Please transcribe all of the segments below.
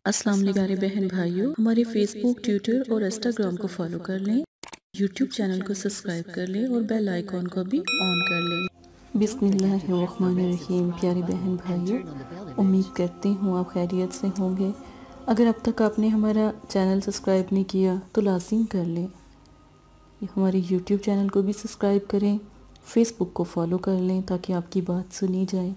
السلام علیکم پیارے بہن بھائیوں، ہمارے فیس بک، ٹویٹر اور انسٹاگرام کو فالو کر لیں، یوٹیوب چینل کو سبسکرائب کر لیں اور بیل آئیکن کو بھی آن کر لیں۔ بسم اللہ الرحمن الرحیم۔ پیارے بہن بھائیوں، امید کرتی ہوں آپ خیریت سے ہوں گے۔ اگر اب تک آپ نے ہمارا چینل سبسکرائب نہیں کیا تو لازم کر لیں، ہمارے یوٹیوب چینل کو بھی سبسکرائب کریں، فیس بک کو فالو کر لیں تاکہ آپ کی بات سنی جائے،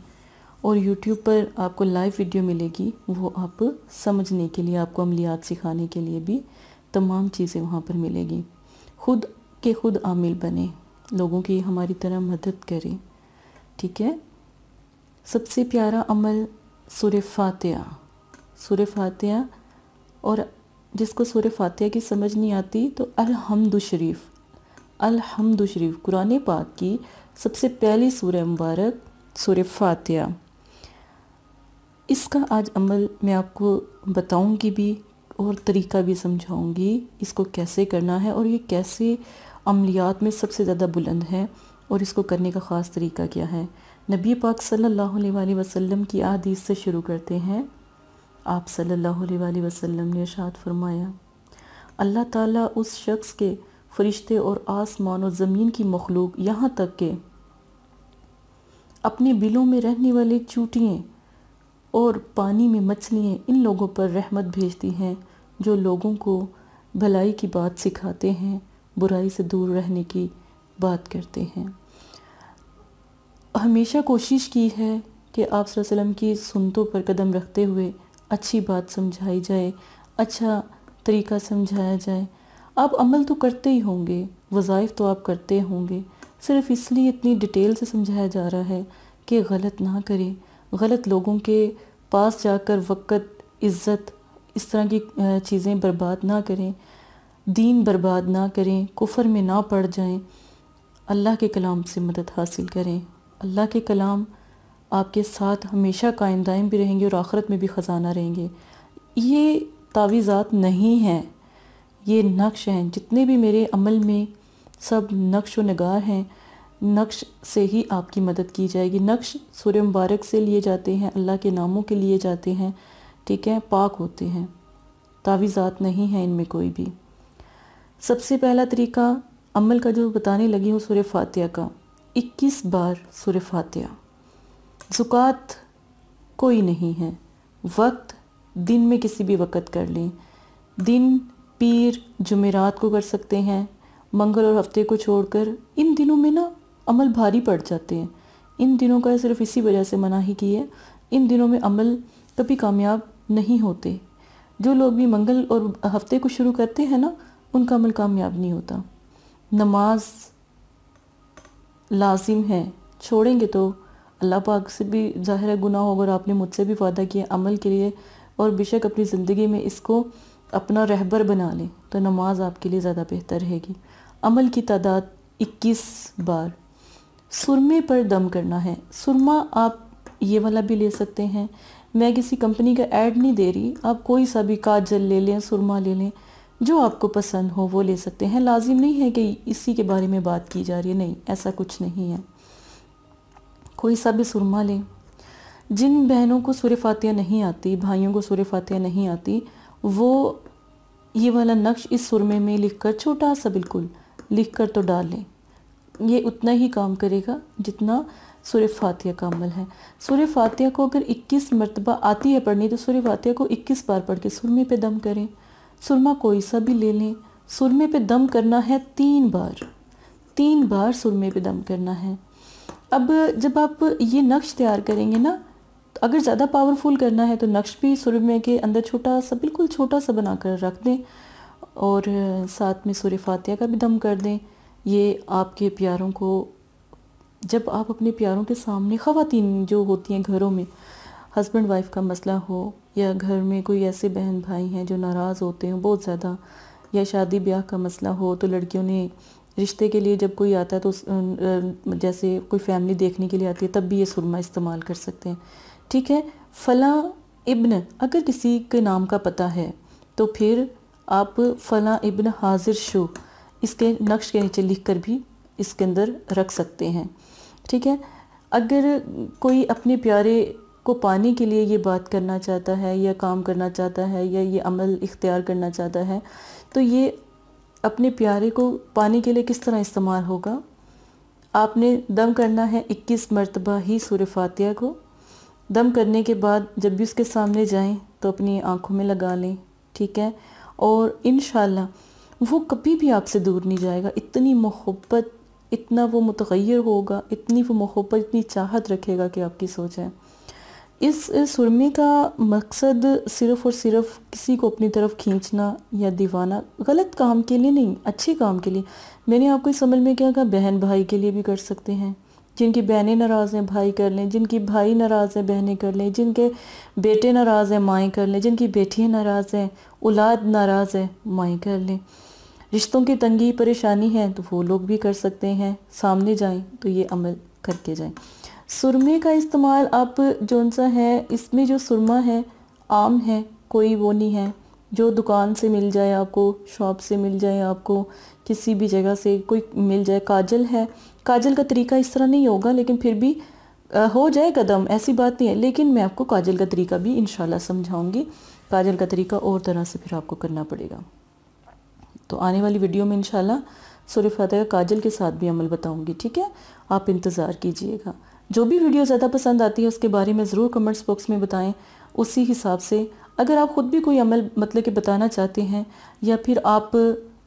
اور یوٹیوب پر آپ کو لائیو ویڈیو ملے گی، وہ آپ سمجھنے کے لیے، آپ کو عملیات سکھانے کے لیے بھی تمام چیزیں وہاں پر ملے گی۔ خود کے خود عامل بنیں، لوگوں کی ہماری طرح مدد کریں، ٹھیک ہے۔ سب سے پیارا عمل سورہ فاتحہ، سورہ فاتحہ، اور جس کو سورہ فاتحہ کی سمجھ نہیں آتی تو الحمد شریف، الحمد شریف قرآن پاک کی سب سے پہلی سورہ مبارک سورہ فاتحہ، اس کا آج عمل میں آپ کو بتاؤں گی بھی اور طریقہ بھی سمجھاؤں گی، اس کو کیسے کرنا ہے اور یہ کیسے عملیات میں سب سے زیادہ بلند ہے، اور اس کو کرنے کا خاص طریقہ کیا ہے۔ نبی پاک صلی اللہ علیہ وآلہ وسلم کی احادیث سے شروع کرتے ہیں۔ آپ صلی اللہ علیہ وآلہ وسلم نے ارشاد فرمایا، اللہ تعالیٰ اس شخص کے فرشتے اور آسمان و زمین کی مخلوق، یہاں تک کہ اپنے بلوں میں رہنے والے چونٹیاں اور پانی میں مچھلیاں، ان لوگوں پر رحمت بھیجتی ہیں جو لوگوں کو بھلائی کی بات سکھاتے ہیں، برائی سے دور رہنے کی بات کرتے ہیں۔ ہمیشہ کوشش کی ہے کہ آپ صلی اللہ علیہ وسلم کی سنتوں پر قدم رکھتے ہوئے اچھی بات سمجھائی جائے، اچھا طریقہ سمجھایا جائے۔ آپ عمل تو کرتے ہی ہوں گے، وظائف تو آپ کرتے ہوں گے، صرف اس لیے اتنی ڈیٹیل سے سمجھایا جا رہا ہے کہ غلط نہ کریں، غلط لوگوں کے پاس جا کر وقت، عزت، اس طرح کی چیزیں برباد نہ کریں، دین برباد نہ کریں، کفر میں نہ پڑ جائیں، اللہ کے کلام سے مدد حاصل کریں۔ اللہ کے کلام آپ کے ساتھ ہمیشہ قائم دائم بھی رہیں گے اور آخرت میں بھی خزانہ رہیں گے۔ یہ تعویذات نہیں ہیں، یہ نقش ہیں۔ جتنے بھی میرے عمل میں سب نقش و نگار ہیں، نقش سے ہی آپ کی مدد کی جائے گی۔ نقش سورہ مبارک سے لیے جاتے ہیں، اللہ کے ناموں کے لیے جاتے ہیں، ٹھیک ہے، پاک ہوتے ہیں، تعویذات نہیں ہیں ان میں کوئی بھی۔ سب سے پہلا طریقہ عمل کا جو بتانے لگی ہوں سورہ فاتحہ کا، 21 بار سورہ فاتحہ۔ زکوٰۃ کوئی نہیں ہے، وقت دن میں کسی بھی وقت کر لیں، دن پیر جمعرات کو کر سکتے ہیں، منگل اور ہفتے کو چھوڑ کر۔ ان دنوں میں نا عمل بھاری پڑ جاتے ہیں، ان دنوں کا صرف اسی وجہ سے مناہی کی ہے، ان دنوں میں عمل کبھی کامیاب نہیں ہوتے۔ جو لوگ بھی منگل اور ہفتے کو شروع کرتے ہیں نا، ان کا عمل کامیاب نہیں ہوتا۔ نماز لازم ہے، چھوڑیں گے تو اللہ پاک سے بھی ظاہر ہے گناہ ہوگا، اور آپ نے مجھ سے بھی وعدہ کیا عمل کے لیے، اور بے شک اپنی زندگی میں اس کو اپنا رہبر بنا لیں تو نماز آپ کے لیے زیادہ بہتر رہے گی۔ عمل کی تعداد 21 بار۔ سرمے پر دم کرنا ہے۔ سرما آپ یہ والا بھی لے سکتے ہیں، میں کسی کمپنی کا ایڈ نہیں دے رہی، آپ کوئی سا بھی کاجل لے لیں، سرما لے لیں، جو آپ کو پسند ہو وہ لے سکتے ہیں۔ لازم نہیں ہے کہ اسی کے بارے میں بات کی جا رہی ہے، نہیں، ایسا کچھ نہیں ہے، کوئی سا بھی سرما لیں۔ جن بہنوں کو سورہ فاتحہ نہیں آتی، بھائیوں کو سورہ فاتحہ نہیں آتی، وہ یہ والا نقش اس سرمے میں لکھ کر، چھوٹا سا بالکل لکھ کر تو ڈال لیں، یہ اتنا ہی کام کرے گا جتنا سورہ فاتحہ کا عمل ہے۔ سورہ فاتحہ کو اگر 21 مرتبہ آتی ہے پڑھنی تو سورہ فاتحہ کو 21 بار پڑھ کے سرمے پہ دم کریں۔ سرما کوئی سا بھی لے لیں، سرمے پہ دم کرنا ہے 3 بار، 3 بار سرمے پہ دم کرنا ہے۔ اب جب آپ یہ نقش تیار کریں گے نا، اگر زیادہ پاورفل کرنا ہے تو نقش بھی سرمے کے اندر چھوٹا سا، بالکل چھوٹا سا بنا کر رکھ دیں، اور ساتھ میں سورہ فاتحہ کا بھی دم کر دیں۔ یہ آپ کے پیاروں کو، جب آپ اپنے پیاروں کے سامنے، خواتین جو ہوتی ہیں گھروں میں، ہسبینڈ وائف کا مسئلہ ہو، یا گھر میں کوئی ایسے بہن بھائی ہیں جو ناراض ہوتے ہیں بہت زیادہ، یا شادی بیاہ کا مسئلہ ہو، تو لڑکیوں نے رشتے کے لیے جب کوئی آتا ہے تو جیسے کوئی فیملی دیکھنے کے لیے آتی ہے، تب بھی یہ سرما استعمال کر سکتے ہیں، ٹھیک ہے۔ فلاں ابن اگر کسی کے نام کا پتہ ہے تو پھر آپ فلاں ابن حاضر شو اس کے نقش کے نیچے لکھ کر بھی اس کے اندر رکھ سکتے ہیں، ٹھیک ہے۔ اگر کوئی اپنے پیارے کو پانے کے لیے یہ بات کرنا چاہتا ہے یا کام کرنا چاہتا ہے یا یہ عمل اختیار کرنا چاہتا ہے، تو یہ اپنے پیارے کو پانے کے لیے کس طرح استعمال ہوگا؟ آپ نے دم کرنا ہے 21 مرتبہ ہی سورہ فاتحہ کو۔ دم کرنے کے بعد جب بھی اس کے سامنے جائیں تو اپنی آنکھوں میں لگا لیں، ٹھیک ہے؟ اور انشاءاللہ وہ کبھی بھی آپ سے دور نہیں جائے گا۔ اتنی محبت، اتنا وہ متغیر ہوگا، اتنی وہ محبت، اتنی چاہت رکھے گا کہ آپ کی سوچ ہے۔ اس سرمے کا مقصد صرف اور صرف کسی کو اپنی طرف کھینچنا یا دیوانہ، غلط کام کے لیے نہیں، اچھے کام کے لیے۔ میں نے آپ کو اس عمل میں کیا کہا، بہن بھائی کے لیے بھی کر سکتے ہیں، جن کی بہنیں ناراض ہیں بھائی کر لیں، جن کی بھائی ناراض ہیں بہنیں کر لیں، جن کے بیٹے ناراض ہیں مائیں کر لیں، جن کی بیٹیاں ناراض ہیں، اولاد ناراض ہے مائیں کر لیں۔ رشتوں کی تنگی پریشانی ہے تو وہ لوگ بھی کر سکتے ہیں، سامنے جائیں تو یہ عمل کر کے جائیں۔ سرمے کا استعمال آپ جون سا ہے، اس میں جو سرمہ ہے عام ہے، کوئی وہ نہیں ہے، جو دکان سے مل جائے آپ کو، شاپ سے مل جائے آپ کو، کسی بھی جگہ سے کوئی مل جائے۔ کاجل ہے، کاجل کا طریقہ اس طرح نہیں ہوگا لیکن پھر بھی ہو جائے قدم، ایسی بات نہیں ہے، لیکن میں آپ کو کاجل کا طریقہ بھی انشاءاللہ سمجھاؤں گی۔ کاجل کا طریقہ اور طرح سے پھر آپ کو کرنا پڑے گا، تو آنے والی ویڈیو میں انشاءاللہ سورہ فاتحہ کاجل کے ساتھ بھی عمل بتاؤں گی، ٹھیک ہے؟ آپ انتظار کیجئے گا۔ جو بھی ویڈیو زیادہ پسند آتی ہے اس کے بارے میں ضرور کمنٹس باکس میں بتائیں، اسی حساب سے اگر آپ خود بھی کوئی عمل مطلب کہ بتانا چاہتے ہیں یا پھر آپ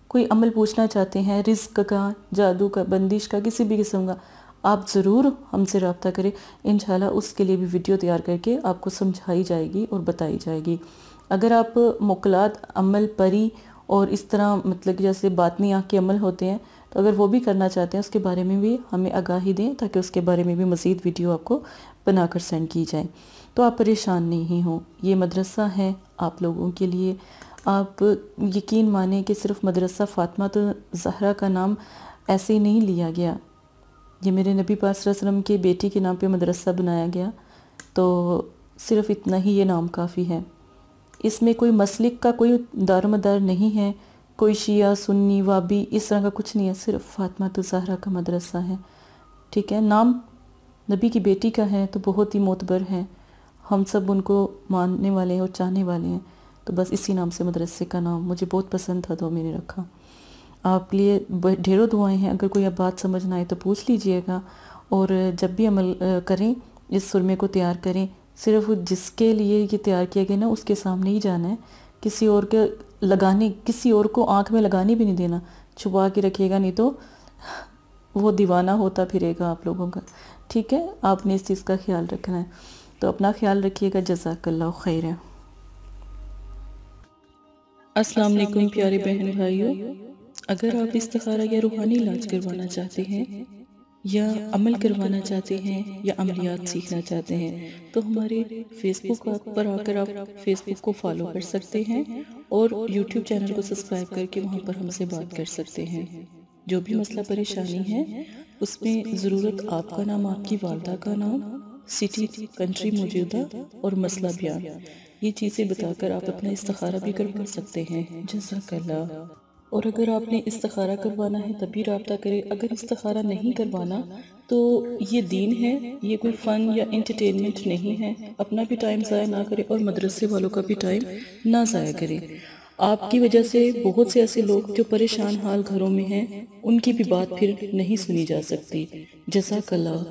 کوئی عمل پوچھنا چاہتے ہیں، رزق کا، جادو کا، بندش کا، کسی بھی قسم کا، آپ ضرور ہم سے رابطہ کریں، انشاءاللہ اس کے لیے بھی ویڈیو تیار کر کے آپ کو سمجھائی جائے گی اور بتائی جائے گی۔ اگر آپ موکلات، عمل پری اور اس طرح مطلب کہ جیسے باطنی آنکھ کے عمل ہوتے ہیں تو اگر وہ بھی کرنا چاہتے ہیں اس کے بارے میں بھی ہمیں آگاہی دیں تاکہ اس کے بارے میں بھی مزید ویڈیو آپ کو بنا کر سینڈ کی جائیں، تو آپ پریشان نہیں ہوں۔ یہ مدرسہ ہے آپ لوگوں کے لیے، آپ یقین مانیں کہ صرف مدرسہ فاطمہ الزہرا کا نام ایسے ہی نہیں لیا گیا، یہ میرے نبی پاک صلی اللہ علیہ وسلم کے بیٹی کے نام پہ مدرسہ بنایا گیا، تو صرف اتنا ہی یہ نام کافی ہے۔ اس میں کوئی مسلک کا کوئی دار و مدار نہیں ہے، کوئی شیعہ، سنی، وابی، اس طرح کا کچھ نہیں ہے، صرف فاطمہ الزہرا کا مدرسہ ہے، ٹھیک ہے؟ نام نبی کی بیٹی کا ہے تو بہت ہی معتبر ہے، ہم سب ان کو ماننے والے ہیں اور چاہنے والے ہیں، تو بس اسی نام سے مدرسے کا نام مجھے بہت پسند تھا تو میں نے رکھا۔ آپ لیے ڈھیروں دعائیں ہیں، اگر کوئی اب بات سمجھ نہ آئے تو پوچھ لیجئے گا، اور جب بھی عمل کریں اس سرمے کو تیار کریں، صرف جس کے لیے یہ تیار کیا گیا نا اس کے سامنے ہی جانا ہے، کسی اور کے لگانے، کسی اور کو آنکھ میں لگانے بھی نہیں دینا، چھپا کے رکھیے گا، نہیں تو وہ دیوانہ ہوتا پھرے گا آپ لوگوں کا، ٹھیک ہے؟ آپ نے اس چیز کا خیال رکھنا ہے، تو اپنا خیال رکھیے گا۔ جزاک اللہ خیر۔ السلام علیکم پیارے بہن بھائیوں، اگر آپ استخارہ یا روحانی علاج کروانا چاہتے ہیں یا عمل کروانا چاہتے ہیں یا عملیات سیکھنا چاہتے ہیں تو ہمارے فیس بک پر آ کر آپ فیس بک کو فالو کر سکتے ہیں اور یوٹیوب چینل کو سبسکرائب کر کے وہاں پر ہم سے بات کر سکتے ہیں۔ جو بھی مسئلہ پریشانی ہے اس میں ضرورت آپ کا نام، آپ کی والدہ کا نام، سٹی، کنٹری موجودہ اور مسئلہ بیان، یہ چیزیں بتا کر آپ اپنا استخارہ بھی کروا سکتے ہیں۔ جزاک اللہ۔ اور اگر آپ نے استخارہ کروانا ہے تبھی رابطہ کریں، اگر استخارہ نہیں کروانا تو یہ دین ہے، یہ کوئی فن یا انٹرٹینمنٹ نہیں ہے، اپنا بھی ٹائم ضائع نہ کریں اور مدرسے والوں کا بھی ٹائم نہ ضائع کریں۔ آپ کی وجہ سے بہت سے ایسے لوگ جو پریشان حال گھروں میں ہیں ان کی بھی بات پھر نہیں سنی جا سکتی۔ جزاک اللہ۔